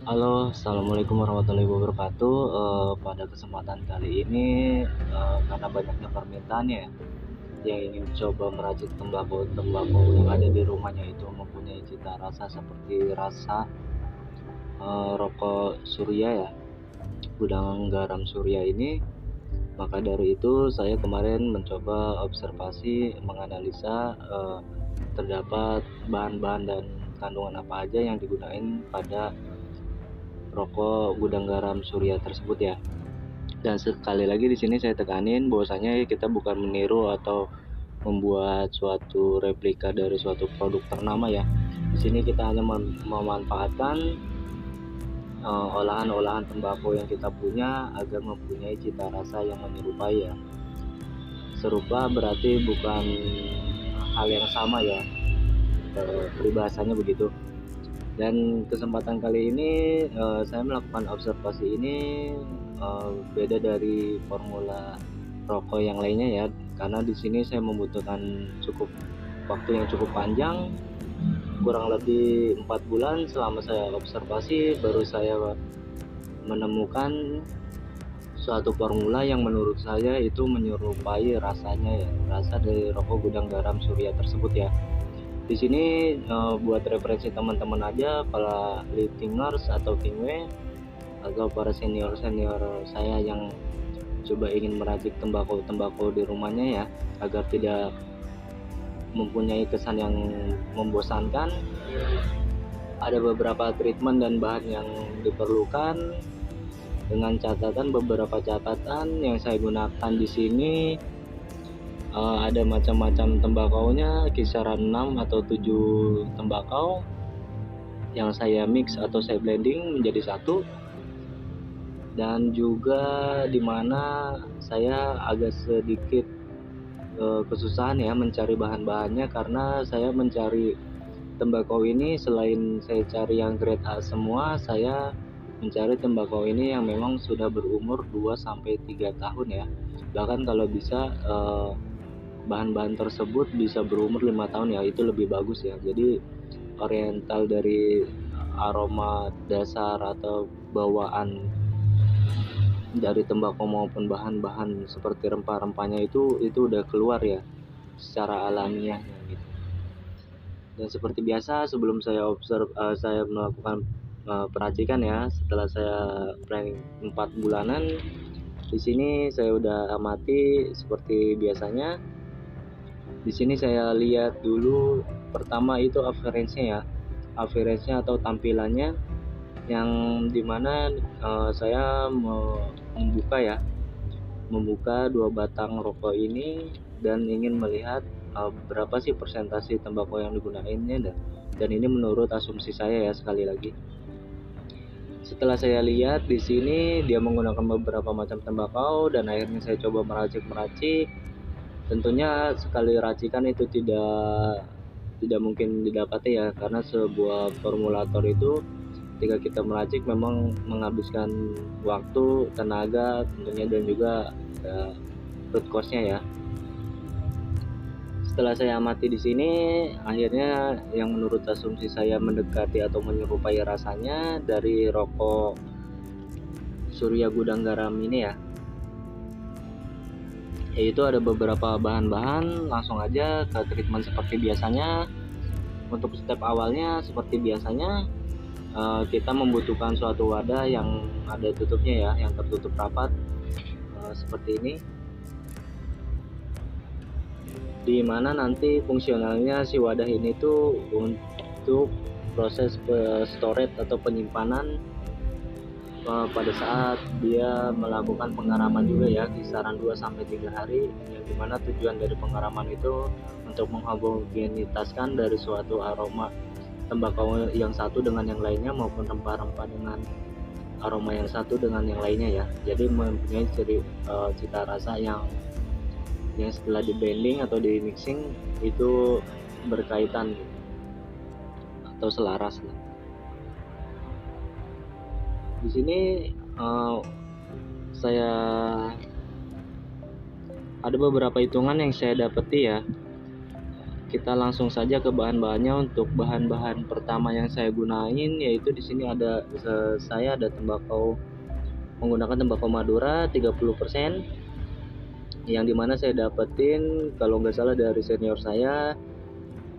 Halo, assalamualaikum warahmatullahi wabarakatuh. Pada kesempatan kali ini, karena banyaknya permintaan ya, yang ingin coba meracik tembakau yang ada di rumahnya itu mempunyai cita rasa seperti rasa rokok Surya ya, gudang garam Surya ini. Maka dari itu saya kemarin mencoba observasi, menganalisa terdapat bahan-bahan dan kandungan apa aja yang digunakan pada rokok gudang garam Surya tersebut ya. Dan sekali lagi di sini saya tekanin bahwasanya kita bukan meniru atau membuat suatu replika dari suatu produk ternama ya. Di sini kita hanya memanfaatkan olahan-olahan tembakau yang kita punya agar mempunyai cita rasa yang menyerupai ya. Serupa berarti bukan hal yang sama ya, peribahasanya begitu. Dan kesempatan kali ini saya melakukan observasi ini beda dari formula rokok yang lainnya ya, karena di sini saya membutuhkan waktu yang cukup panjang, kurang lebih 4 bulan. Selama saya observasi baru saya menemukan suatu formula yang menurut saya itu menyerupai rasanya ya, rasa dari rokok gudang garam Surya tersebut ya. Di sini buat referensi teman-teman aja, para listeners atau kingwe atau para senior saya yang coba ingin meracik tembakau di rumahnya ya, agar tidak mempunyai kesan yang membosankan. Ada beberapa treatment dan bahan yang diperlukan, dengan beberapa catatan yang saya gunakan di sini. Ada macam-macam tembakaunya, kisaran 6 atau 7 tembakau yang saya mix atau saya blending menjadi satu. Dan juga dimana saya agak sedikit kesusahan ya mencari bahan-bahannya, karena saya mencari tembakau ini selain saya cari yang grade A semua, saya mencari tembakau ini yang memang sudah berumur 2-3 tahun ya. Bahkan kalau bisa bahan-bahan tersebut bisa berumur 5 tahun ya, itu lebih bagus ya. Jadi oriental dari aroma dasar atau bawaan dari tembakau maupun bahan-bahan seperti rempah-rempahnya itu udah keluar ya secara alamiah gitu. Dan seperti biasa sebelum saya melakukan peracikan ya, setelah saya planning 4 bulanan, di sini saya udah amati seperti biasanya. Di sini saya lihat dulu pertama itu appearance-nya atau tampilannya, yang dimana saya membuka 2 batang rokok ini dan ingin melihat berapa sih persentase tembakau yang digunainnya, dan ini menurut asumsi saya ya, sekali lagi. Setelah saya lihat di sini dia menggunakan beberapa macam tembakau dan akhirnya saya coba meracik. Tentunya sekali racikan itu tidak mungkin didapati ya, karena sebuah formulator itu ketika kita meracik memang menghabiskan waktu, tenaga tentunya, dan juga root cost-nya ya. Setelah saya amati di sini, akhirnya yang menurut asumsi saya mendekati atau menyerupai rasanya dari rokok Surya Gudang Garam ini ya, yaitu ada beberapa bahan-bahan. Langsung aja ke treatment seperti biasanya. Untuk step awalnya seperti biasanya, kita membutuhkan suatu wadah yang ada tutupnya ya, yang tertutup rapat seperti ini, di mana nanti fungsionalnya si wadah ini tuh untuk proses storage atau penyimpanan pada saat dia melakukan pengaraman juga ya, kisaran 2-3 hari, yang dimana tujuan dari pengaraman itu untuk menghomogenitaskan dari suatu aroma tembakau yang satu dengan yang lainnya, maupun rempah-rempah dengan aroma yang satu dengan yang lainnya ya. Jadi mempunyai cita rasa yang setelah di blending atau di mixing itu berkaitan atau selaras lah. Di sini saya ada beberapa hitungan yang saya dapati ya. kita langsung saja ke bahan-bahannya. Untuk bahan-bahan pertama yang saya gunain yaitu di sini saya ada menggunakan tembakau Madura 30%, yang dimana saya dapetin kalau nggak salah dari senior saya,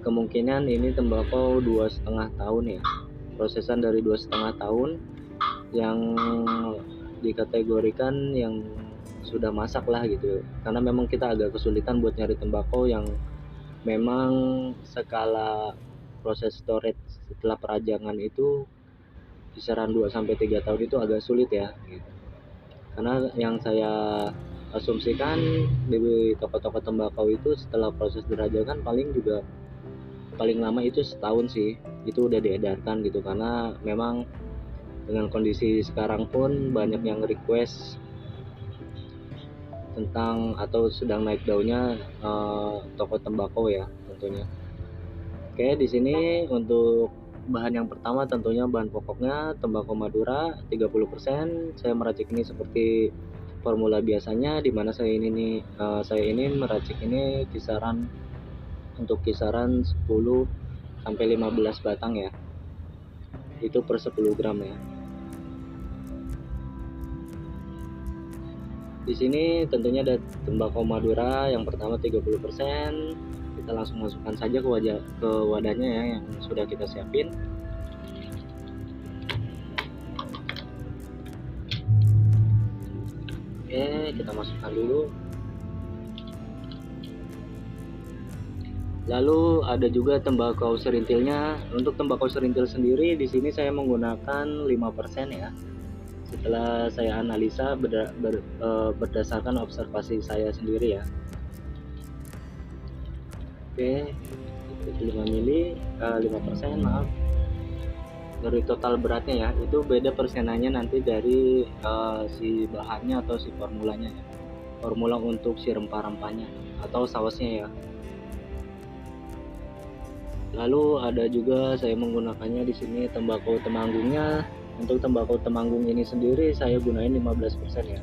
kemungkinan ini tembakau 2,5 tahun ya, prosesan dari 2,5 tahun, yang dikategorikan yang sudah masak lah gitu, karena memang kita agak kesulitan buat nyari tembakau yang memang skala proses storage setelah perajangan itu kisaran 2-3 tahun itu agak sulit ya gitu. Karena yang saya asumsikan di toko-toko tembakau itu setelah proses dirajakan paling lama itu setahun sih, itu udah diedarkan gitu. Karena memang dengan kondisi sekarang pun banyak yang request tentang atau sedang naik daunnya toko tembakau ya tentunya. Oke, di sini untuk bahan yang pertama tentunya bahan pokoknya tembakau Madura 30%. Saya meracik ini seperti formula biasanya, dimana saya ini meracik ini kisaran 10 sampai 15 batang ya. Itu per 10 gram ya. Di sini tentunya ada tembakau Madura yang pertama 30%. Kita langsung masukkan saja ke wadahnya ya yang sudah kita siapin. Oke, kita masukkan dulu. Lalu ada juga tembakau serintilnya. Untuk tembakau serintil sendiri di sini saya menggunakan 5% ya. Setelah saya analisa berdasarkan observasi saya sendiri ya. Oke, 5% maaf. Dari total beratnya ya, itu beda persenannya nanti dari si bahannya atau si formulanya ya. Formula untuk si rempah-rempahnya atau sausnya ya. Lalu ada juga saya menggunakannya di sini tembakau temanggungnya. Untuk tembakau temanggung ini sendiri saya gunain 15% ya.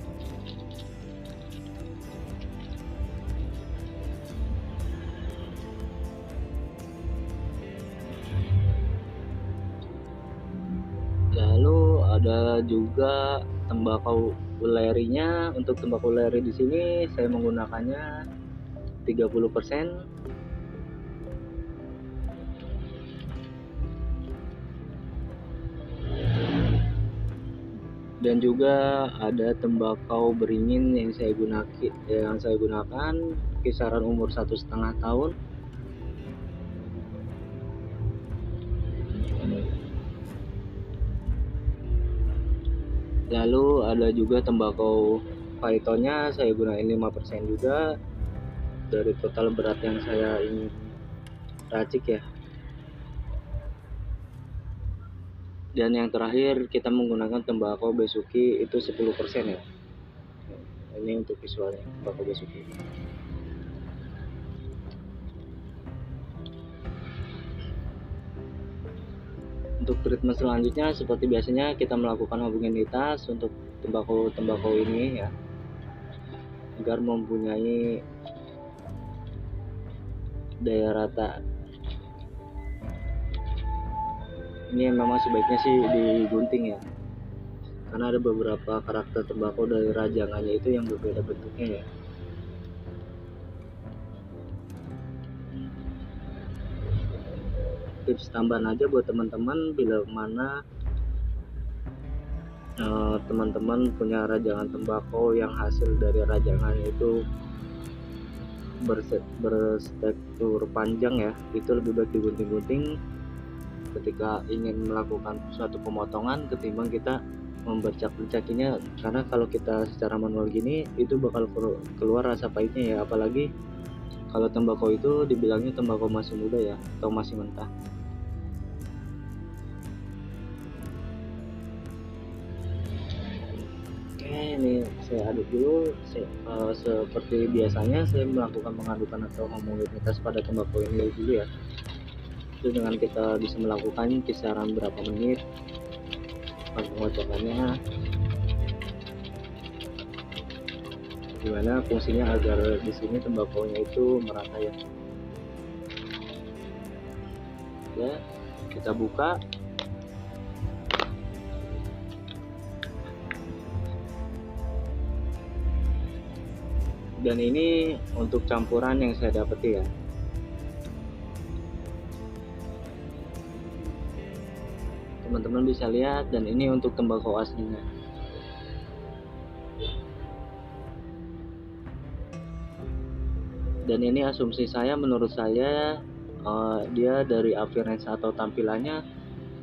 Lalu ada juga tembakau ulerinya. Untuk tembakau uleri di sini saya menggunakannya 30%. Dan juga ada tembakau beringin yang saya gunakan kisaran umur 1,5 tahun. Lalu ada juga tembakau pythonnya saya gunain 5% juga dari total berat yang saya ingin racik ya. Dan yang terakhir kita menggunakan tembakau besuki itu 10% ya. Ini untuk visualnya tembakau besuki. Untuk treatment selanjutnya seperti biasanya kita melakukan homogenitas untuk tembakau ini ya, agar mempunyai daya rata. Ini memang sebaiknya sih digunting ya, karena ada beberapa karakter tembakau dari rajangannya itu yang berbeda bentuknya ya. Tips tambahan aja buat teman-teman, bila mana teman-teman punya rajangan tembakau yang hasil dari rajangannya itu berstruktur panjang ya, itu lebih baik digunting-gunting ketika ingin melakukan suatu pemotongan ketimbang kita membercak-bercakinya, karena kalau kita secara manual gini itu bakal keluar rasa pahitnya ya, apalagi kalau tembakau itu dibilangnya tembakau masih muda ya atau masih mentah. Oke, ini saya aduk dulu. Seperti biasanya saya melakukan pengadukan atau homogenitas pada tembakau ini dulu ya. Itu dengan kita bisa melakukan kisaran berapa menit pengocokannya, dimana fungsinya agar di sini tembakaunya itu merata ya. Oke, kita buka. Dan ini untuk campuran yang saya dapati ya. Teman-teman bisa lihat, dan ini untuk tembakau aslinya. Dan ini asumsi saya, menurut saya dia dari appearance atau tampilannya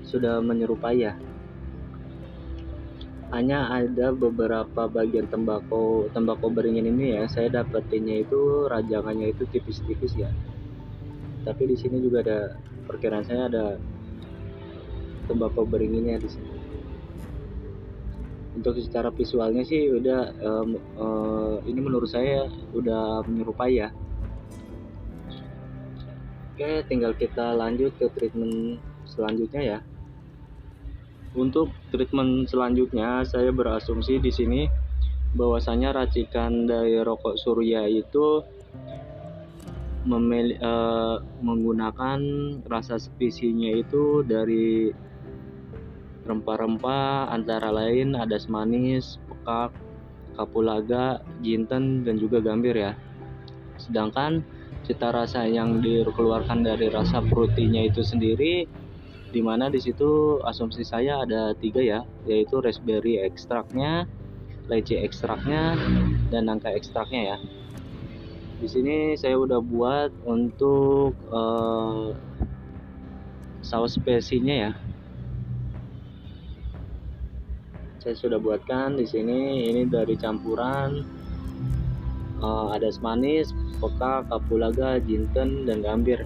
sudah menyerupai ya. Hanya ada beberapa bagian tembakau beringin ini ya, saya dapetinnya itu rajangannya itu tipis-tipis ya. Tapi di sini juga ada, perkiraan saya ada tembakau beringinnya di sini. Untuk secara visualnya sih udah ini menurut saya udah menyerupai ya. Oke, tinggal kita lanjut ke treatment selanjutnya ya. Untuk treatment selanjutnya saya berasumsi di sini bahwasanya racikan dari rokok Surya itu menggunakan rasa spesiesnya itu dari rempah-rempah, antara lain adas manis, pekak, kapulaga, jinten, dan juga gambir ya. Sedangkan cita rasa yang dikeluarkan dari rasa fruitynya itu sendiri, dimana di situ asumsi saya ada 3 ya, yaitu raspberry ekstraknya, leci ekstraknya, dan nangka ekstraknya ya. Di sini saya udah buat untuk saus spesinya ya. Saya sudah buatkan di sini. Ini dari campuran adas manis, pekak, kapulaga, jinten, dan gambir.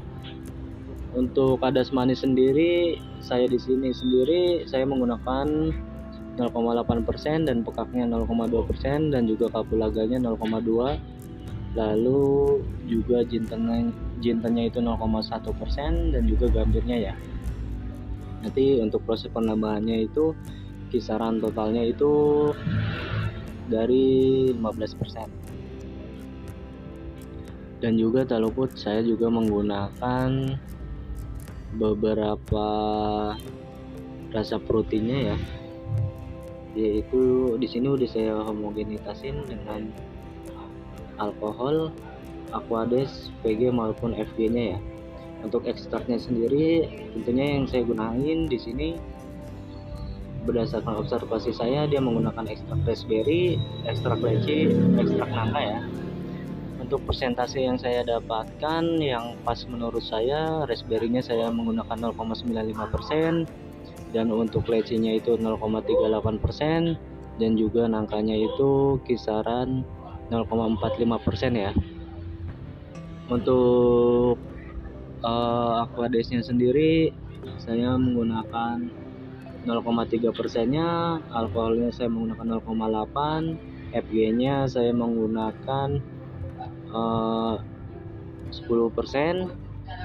Untuk adas manis sendiri, saya di sini sendiri saya menggunakan 0,8% dan pekaknya 0,2% dan juga kapulaganya 0,2%. Lalu juga jintennya itu 0,1% dan juga gambirnya ya. Nanti untuk proses penambahannya itu kisaran totalnya itu dari 15%. Dan juga tak luput saya juga menggunakan beberapa rasa proteinnya ya, yaitu di sini udah saya homogenitasin dengan alkohol, aquades, PG maupun FG-nya ya. Untuk ekstraknya sendiri tentunya yang saya gunain di sini berdasarkan observasi saya, dia menggunakan ekstrak raspberry, ekstrak leci, ekstrak nangka ya. Untuk persentase yang saya dapatkan yang pas menurut saya, raspberry-nya saya menggunakan 0,95% dan untuk lecinya itu 0,38% dan juga nangkanya itu kisaran 0,45% ya. Untuk aquadesnya sendiri saya menggunakan 0,3%-nya, alkoholnya saya menggunakan 0,8%, FG-nya saya menggunakan 10%,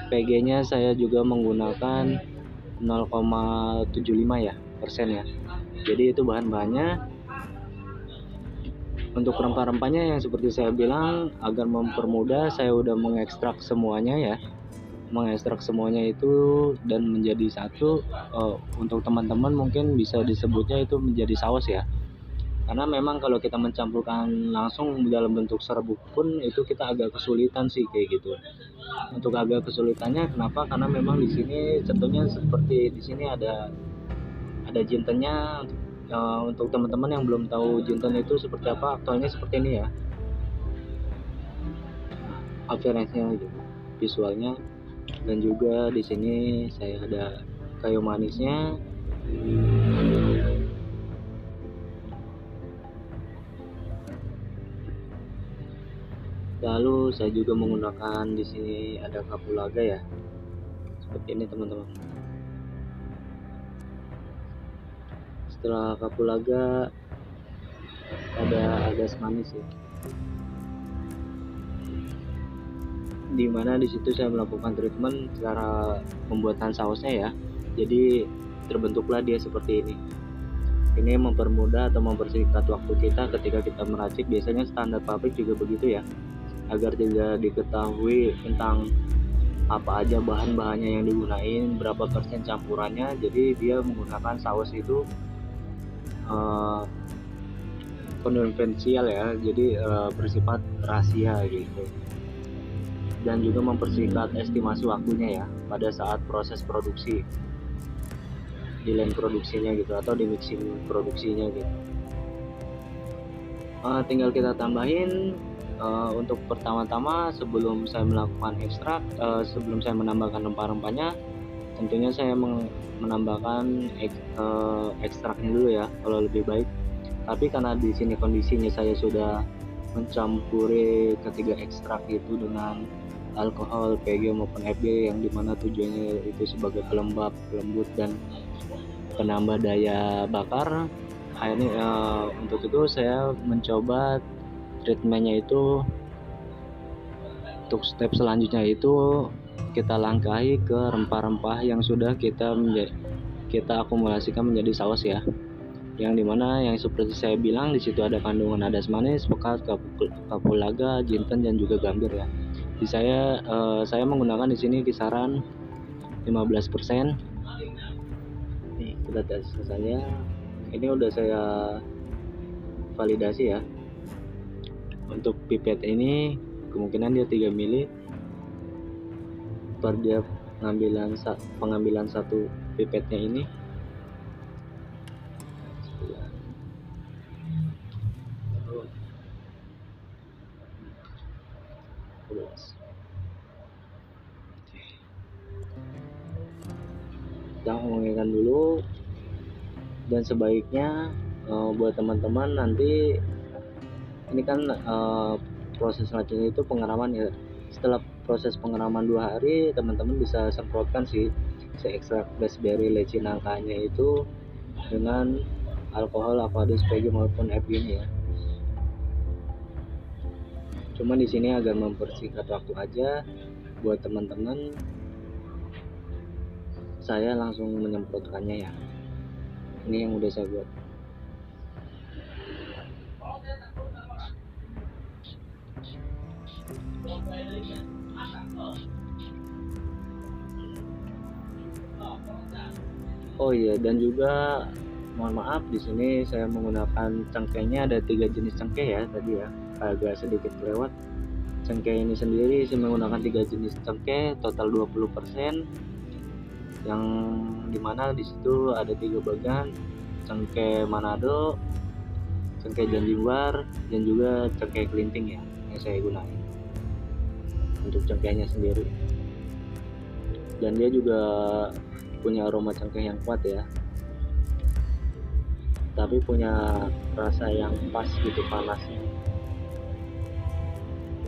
PG-nya saya juga menggunakan 0,75 ya persen ya. Jadi itu bahan-bahannya. Untuk rempah-rempahnya yang seperti saya bilang, agar mempermudah saya udah mengekstrak semuanya ya, mengekstrak semuanya itu dan menjadi satu. Untuk teman-teman mungkin bisa disebutnya itu menjadi saus ya. Karena memang kalau kita mencampurkan langsung dalam bentuk serbuk pun itu kita agak kesulitan sih kayak gitu. Untuk agak kesulitannya kenapa? Karena memang di sini contohnya seperti di sini ada jintennya. Untuk teman-teman yang belum tahu jinten itu seperti apa, aktualnya seperti ini ya. Appearance-nya gitu, visualnya, dan juga di sini saya ada kayu manisnya. Lalu saya juga menggunakan di sini ada kapulaga ya, seperti ini teman-teman. Setelah kapulaga ada adas manis ya, dimana di situ saya melakukan treatment cara pembuatan sausnya ya. Jadi terbentuklah dia seperti ini. Ini mempermudah atau mempersingkat waktu kita ketika kita meracik. Biasanya standar pabrik juga begitu ya, agar tidak diketahui tentang apa aja bahan-bahannya yang digunain, berapa persen campurannya. Jadi dia menggunakan saus itu konfidensial ya, jadi bersifat rahasia gitu, dan juga mempersingkat estimasi waktunya ya pada saat proses produksi di line produksinya gitu, atau di mixing produksinya gitu. Tinggal kita tambahin untuk pertama-tama sebelum saya melakukan ekstrak, sebelum saya menambahkan rempah-rempahnya, tentunya saya menambahkan ekstraknya dulu ya kalau lebih baik. Tapi karena di sini kondisinya saya sudah mencampuri ketiga ekstrak itu dengan alkohol, PG maupun FG, yang dimana tujuannya itu sebagai pelembab, pelembut, dan penambah daya bakar. Akhirnya untuk itu saya mencoba treatmentnya itu, untuk step selanjutnya itu kita langkahi ke rempah-rempah yang sudah kita akumulasikan menjadi saus ya, yang dimana yang seperti saya bilang di situ ada kandungan adas manis, pekat, kapulaga, jinten, dan juga gambir ya. Di saya menggunakan di sini kisaran 15%. Nih, kita tes rasanya. Ini udah saya validasi ya. Untuk pipet ini kemungkinan dia 3 ml per dia pengambilan satu pipetnya ini. Kita mengingatkan dulu, dan sebaiknya buat teman-teman nanti ini kan proses selanjutnya itu pengeraman ya. Setelah proses pengeraman 2 hari, teman-teman bisa semprotkan si ekstrak raspberry leci nangkanya itu dengan alkohol, aqueous, PG maupun FG ini ya. Cuma di sini agar mempersingkat waktu aja buat teman-teman, saya langsung menyemprotkannya ya. Ini yang udah saya buat. Oh iya, dan juga mohon maaf, di sini saya menggunakan cengkehnya, ada 3 jenis cengkeh ya tadi ya, agak sedikit kelewat. Cengkeh ini sendiri saya menggunakan 3 jenis cengkeh, total 20%, yang dimana di situ ada 3 bagian, cengkeh Manado, cengkeh Janjibar, dan juga cengkeh Kelinting ya yang saya gunakan untuk cengkehnya sendiri. Dan dia juga punya aroma cengkeh yang kuat ya, tapi punya rasa yang pas gitu, panasnya.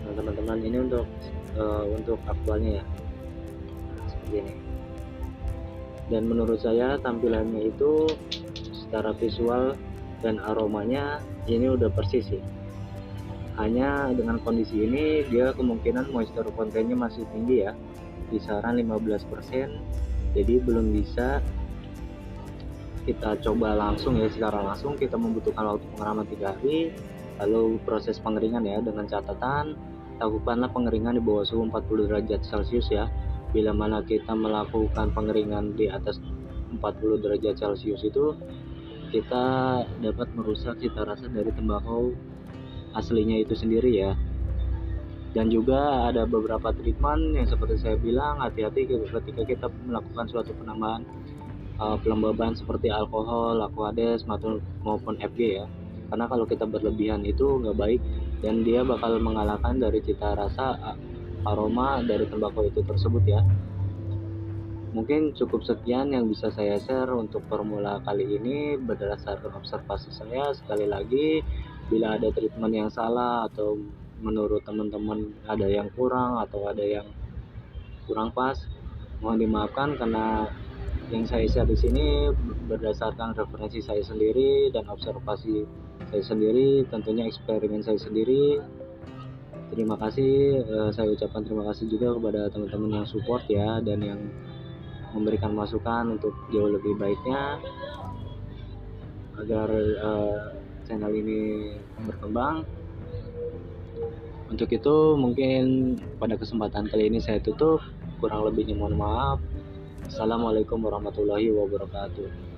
Nah teman-teman, ini untuk aktualnya ya seperti ini. Dan menurut saya tampilannya itu secara visual dan aromanya ini udah persis sih. Hanya dengan kondisi ini dia kemungkinan moisture content-nya masih tinggi ya, kisaran 15%. Jadi belum bisa kita coba langsung ya, secara langsung. Kita membutuhkan waktu pengeraman 3 hari, lalu proses pengeringan ya, dengan catatan lakukanlah pengeringan di bawah suhu 40 derajat Celcius ya. Bila mana kita melakukan pengeringan di atas 40 derajat Celcius itu, kita dapat merusak cita rasa dari tembakau aslinya itu sendiri ya. Dan juga ada beberapa treatment yang seperti saya bilang, hati-hati ketika kita melakukan suatu penambahan pelembaban seperti alkohol, aqueous maupun FG ya. Karena kalau kita berlebihan itu nggak baik, dan dia bakal mengalahkan dari cita rasa aroma dari tembakau itu tersebut ya. Mungkin cukup sekian yang bisa saya share untuk formula kali ini berdasarkan observasi saya. Sekali lagi, bila ada treatment yang salah atau menurut teman-teman ada yang kurang atau ada yang kurang pas, mohon dimaafkan, karena yang saya share di sini berdasarkan referensi saya sendiri dan observasi saya sendiri, tentunya eksperimen saya sendiri. Terima kasih, saya ucapkan terima kasih juga kepada teman-teman yang support ya, dan yang memberikan masukan untuk jauh lebih baiknya agar channel ini berkembang. Untuk itu mungkin pada kesempatan kali ini saya tutup. Kurang lebihnya mohon maaf. Assalamualaikum warahmatullahi wabarakatuh.